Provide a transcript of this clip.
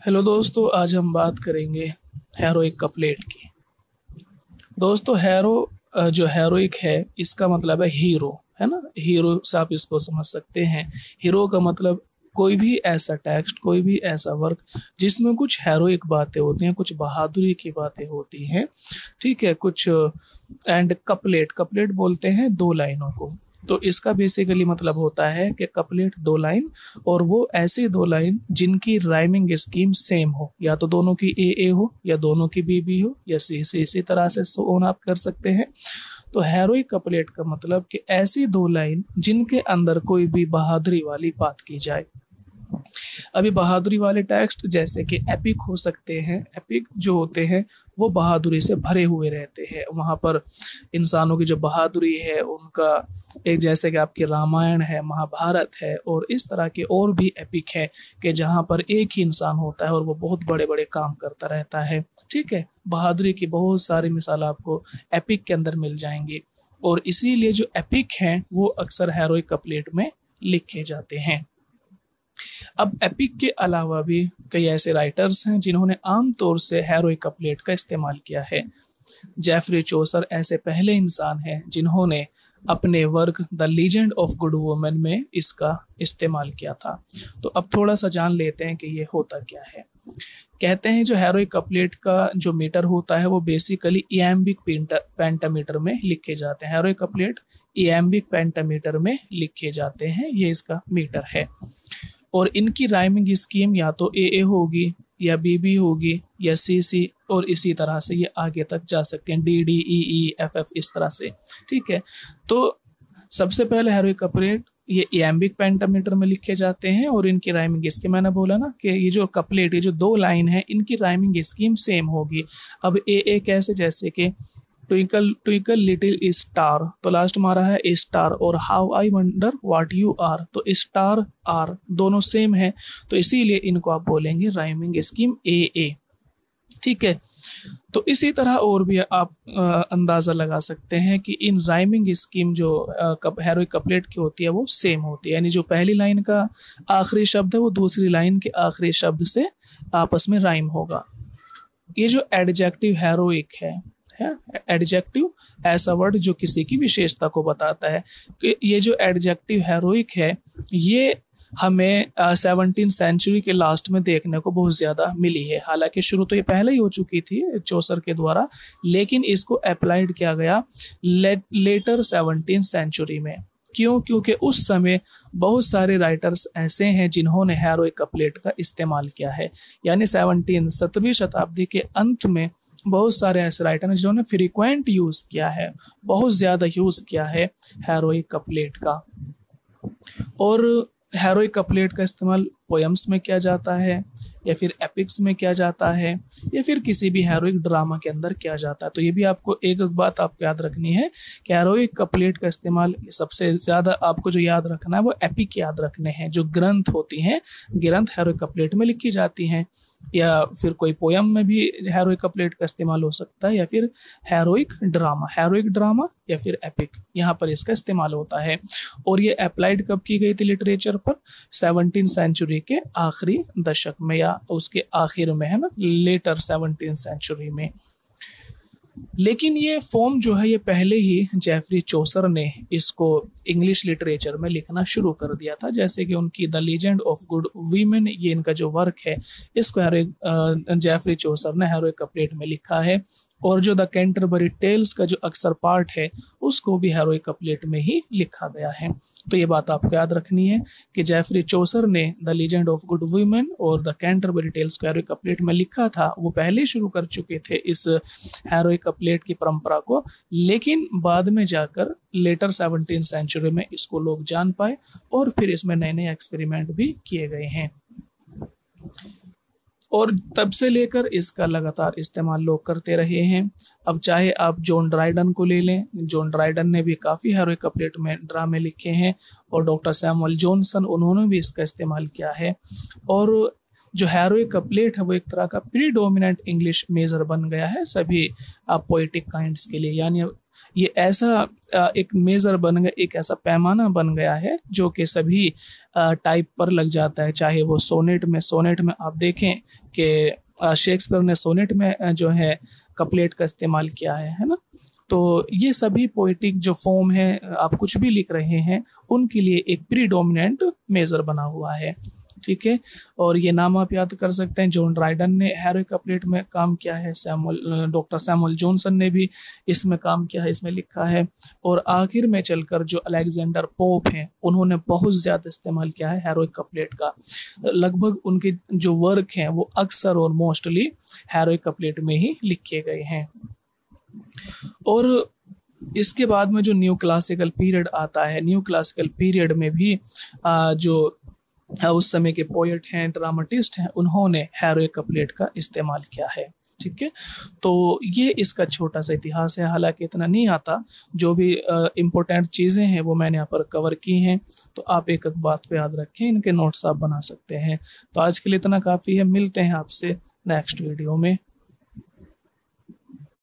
Hello दोस्तों, आज हम बात करेंगे हेरोइक कपलेट की। दोस्तों जो हेरोइक है इसका मतलब है हीरो, है ना। हीरो से आप इसको समझ सकते हैं। हीरो का मतलब कोई भी ऐसा टेक्स्ट, कोई भी ऐसा वर्क जिसमें कुछ हेरोइक बातें होती हैं, कुछ बहादुरी की बातें होती हैं, ठीक है। कुछ एंड कपलेट, कपलेट बोलते हैं दो लाइनों को। तो इसका बेसिकली मतलब होता है कि कपलेट दो लाइन, और वो ऐसी दो लाइन जिनकी राइमिंग स्कीम सेम हो, या तो दोनों की ए हो, या दोनों की बी हो, या सी इसी तरह से सो ऑन आप कर सकते हैं। तो हेरोइक कपलेट का मतलब कि ऐसी दो लाइन जिनके अंदर कोई भी बहादुरी वाली बात की जाए। अभी बहादुरी वाले टेक्स्ट जैसे कि एपिक हो सकते हैं। एपिक जो होते हैं वो बहादुरी से भरे हुए रहते हैं। वहां पर इंसानों की जो बहादुरी है उनका एक, जैसे कि आपकी रामायण है, महाभारत है, और इस तरह के और भी एपिक है कि जहां पर एक ही इंसान होता है और वो बहुत बड़े बड़े काम करता रहता है, ठीक है। बहादुरी की बहुत सारी मिसाल आपको एपिक के अंदर मिल जाएंगी, और इसीलिए जो एपिक हैं वो अक्सर हेरोइक कपलेट में लिखे जाते हैं। अब एपिक के अलावा भी कई ऐसे राइटर्स हैं जिन्होंने आमतौर से हेरोइक कपलेट का इस्तेमाल किया है। जेफरी चौसर ऐसे पहले इंसान हैं जिन्होंने अपने work the legend of good woman में इसका इस्तेमाल किया था। तो अब थोड़ा सा जान लेते हैं कि ये होता क्या है। कहते हैं जो हेरोइक कपलेट का जो मीटर होता है वो बेसिकली इयैम्बिक पेंटामीटर में लिखे जाते हैं। हेरोइक कपलेट इयैम्बिक पेंटामीटर में लिखे जाते हैं, ये इसका मीटर है। और इनकी राइमिंग स्कीम या तो ए होगी, या बी होगी, या सी, और इसी तरह से ये आगे तक जा सकते हैं, डी ई एफ इस तरह से, ठीक है। तो सबसे पहले हेरोइक कपलेट ये इयैम्बिक पेंटामीटर में लिखे जाते हैं, और इनकी राइमिंग स्कीम, मैंने बोला ना कि ये जो कपलेट, ये जो दो लाइन है, इनकी राइमिंग स्कीम सेम होगी। अब ए कैसे, जैसे कि ट्विंकल ट्विंकल लिटिल स्टार, तो लास्ट हमारा है ए स्टार, और how I wonder what you are, तो स्टार आर दोनों सेम है, तो इसीलिए इनको आप बोलेंगे राइमिंग स्कीम ए, ठीक है। तो इसी तरह और भी आप अंदाजा लगा सकते हैं कि इन राइमिंग स्कीम जो हेरोइक कपलेट की होती है वो सेम होती है, यानी जो पहली लाइन का आखिरी शब्द है वो दूसरी लाइन के आखिरी शब्द से आपस में राइम होगा। ये जो एडजेक्टिव हेरोइक है एडजेक्टिव ऐसा वर्ड जो किसी की विशेषता को बताता है, कि ये जो एडजेक्टिव हेरोइक है ये हमें 17th सेंचुरी के लास्ट में देखने को बहुत ज्यादा मिली है। हालांकि शुरू तो ये पहले ही हो चुकी थी चौसर के द्वारा, लेकिन इसको अप्लाइड किया गया लेटर 17th सेंचुरी में। क्यों? क्योंकि उस समय बहुत सारे राइटर्स ऐसे हैं जिन्होंने हेरोइक कपलेट का इस्तेमाल किया है, यानी 17वीं शताब्दी के अंत में बहुत सारे ऐसे राइटर हैं जिन्होंने फ्रीक्वेंट यूज किया है, बहुत ज्यादा यूज किया है हेरोइक कपलेट का। और हेरोइक कपलेट का इस्तेमाल पोयम्स में किया जाता है, या फिर एपिक्स में किया जाता है, या फिर किसी भी हेरोइक ड्रामा के अंदर किया जाता है। तो ये भी आपको एक बात आपको याद रखनी है कि हेरोइक कपलेट का इस्तेमाल सबसे ज्यादा आपको जो याद रखना है वो एपिक याद रखने हैं। जो ग्रंथ होती हैं, ग्रंथ हेरोइक कपलेट में लिखी जाती हैं, या फिर कोई पोयम में भी हेरोइक कपलेट का इस्तेमाल हो सकता है, या फिर हेरोइक ड्रामा या फिर एपिक, यहाँ पर इसका इस्तेमाल होता है। और ये अप्लाइड कब की गई थी लिटरेचर पर? 17th सेंचुरी के आखिरी दशक में, या उसके आखिर में, है ना, लेटर 17th सेंचुरी में। लेकिन ये फॉर्म जो है ये पहले ही जेफरी चौसर ने इसको इंग्लिश लिटरेचर में लिखना शुरू कर दिया था। जैसे कि उनकी the legend of good women, ये इनका जो वर्क है इसको जेफरी चौसर ने हेरोइक कपलेट में लिखा है। और जो द कैंटरबरी टेल्स का जो अक्सर पार्ट है उसको भी हेरोइक कपलेट में ही लिखा गया है। तो ये बात आपको याद रखनी है कि जेफरी चौसर ने the legend of good women और द कैंटरबरी टेल्स को हेरोइक कपलेट में लिखा था। वो पहले ही शुरू कर चुके थे इस हेरोइक कपलेट की परंपरा को, लेकिन बाद में जाकर लेटर 17th सेंचुरी में इसको लोग जान पाए, और फिर इसमें नए नए एक्सपेरिमेंट भी किए गए हैं। और तब से लेकर इसका लगातार इस्तेमाल लोग करते रहे हैं। अब चाहे आप जॉन ड्राइडन को ले लें, जॉन ड्राइडन ने भी काफ़ी हेरोइक कपलेट में ड्रामे लिखे हैं, और डॉक्टर सैमुअल जॉनसन उन्होंने भी इसका इस्तेमाल किया है। और जो हेरोइक कपलेट है वो एक तरह का प्रीडोमिनेंट इंग्लिश मेजर बन गया है सभी पोएटिक काइंड्स के लिए, यानी ये ऐसा एक मेजर बन गया, एक ऐसा पैमाना बन गया है जो कि सभी टाइप पर लग जाता है। चाहे वो सोनेट में आप देखें कि शेक्सपियर ने सोनेट में जो है कपलेट का इस्तेमाल किया है ना। तो ये सभी पोइटिक जो फॉर्म है, आप कुछ भी लिख रहे हैं उनके लिए एक प्रीडोमिनेंट मेजर बना हुआ है, ठीक है। और ये नाम आप याद कर सकते हैं, जॉन ड्राइडन ने हेरोइक कपलेट में काम किया है, डॉक्टर सैमुअल जॉनसन ने भी इसमें काम किया है, इसमें लिखा है। और आखिर में चलकर जो अलेक्जेंडर पोप हैं, उन्होंने बहुत ज़्यादा इस्तेमाल किया है हेरोइक कपलेट का। लगभग उनके जो वर्क हैं वो अक्सर और मोस्टली हेरोइक कपलेट में ही लिखे गए हैं। और इसके बाद में जो न्यू क्लासिकल पीरियड आता है, न्यू क्लासिकल पीरियड में भी जो उस समय के पोएट हैं, ड्रामाटिस्ट हैं, उन्होंने हेरोइक कपलेट का इस्तेमाल किया है, ठीक है। तो ये इसका छोटा सा इतिहास है, हालांकि इतना नहीं आता। जो भी इम्पोर्टेंट चीज़ें हैं वो मैंने यहाँ पर कवर की हैं, तो आप एक एक बात को याद रखें, इनके नोट्स आप बना सकते हैं। तो आज के लिए इतना काफ़ी है, मिलते हैं आपसे नेक्स्ट वीडियो में।